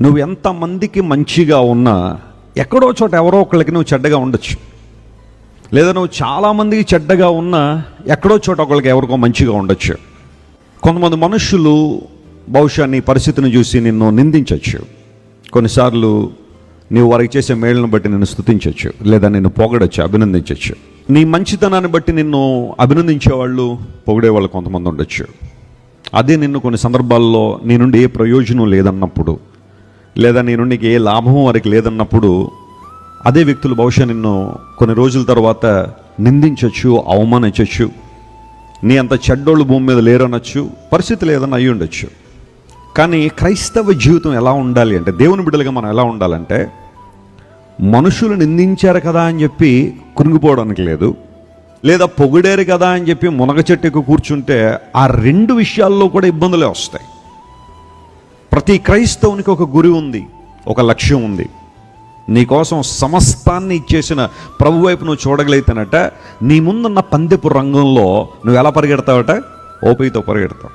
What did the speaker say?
నువ్వు ఎంతమందికి మంచిగా ఉన్నా ఎక్కడో చోట ఎవరో ఒకళ్ళకి నువ్వు చెడ్డగా ఉండొచ్చు. లేదా నువ్వు చాలామందికి చెడ్డగా ఉన్నా ఎక్కడో చోట ఒకళ్ళకి ఎవరికో మంచిగా ఉండొచ్చు. కొంతమంది మనుషులు బహుశా నీ పరిస్థితిని చూసి నిన్ను నిందించవచ్చు. కొన్నిసార్లు నీవు వారికి చేసే మేళ్ళను బట్టి నిన్ను స్తుతించవచ్చు, లేదా నిన్ను పొగడచ్చు, అభినందించవచ్చు. నీ మంచితనాన్ని బట్టి నిన్ను అభినందించేవాళ్ళు, పొగిడేవాళ్ళు కొంతమంది ఉండొచ్చు. అదే నిన్ను కొన్ని సందర్భాల్లో నీ నుండి ఏ ప్రయోజనం లేదన్నప్పుడు, లేదా నీ నుండి ఏ లాభం వారికి లేదన్నప్పుడు, అదే వ్యక్తులు బహుశా నిన్ను కొన్ని రోజుల తర్వాత నిందించవచ్చు, అవమానించవచ్చు. నీ అంత చెడ్డోళ్ళు భూమి మీద లేరనొచ్చు, పరిస్థితులు ఏదన్నా అయ్యి ఉండొచ్చు. కానీ క్రైస్తవ జీవితం ఎలా ఉండాలి అంటే, దేవుని బిడ్డలుగా మనం ఎలా ఉండాలంటే, మనుషులు నిందించారు కదా అని చెప్పి కురింగిపోవడానికి లేదు, లేదా పొగిడేరు కదా అని చెప్పి మునగ చెట్టుకు కూర్చుంటే ఆ రెండు విషయాల్లో కూడా ఇబ్బందులే వస్తాయి. ప్రతి క్రైస్తవునికి ఒక గురి ఉంది, ఒక లక్ష్యం ఉంది. నీకోసం సమస్తాన్ని ఇచ్చేసిన ప్రభు వైపు నువ్వు చూడగలిగితేనట, నీ ముందున్న పందెపు రంగంలో నువ్వు ఎలా పరిగెడతావట? ఓపికతో పరిగెడతావు.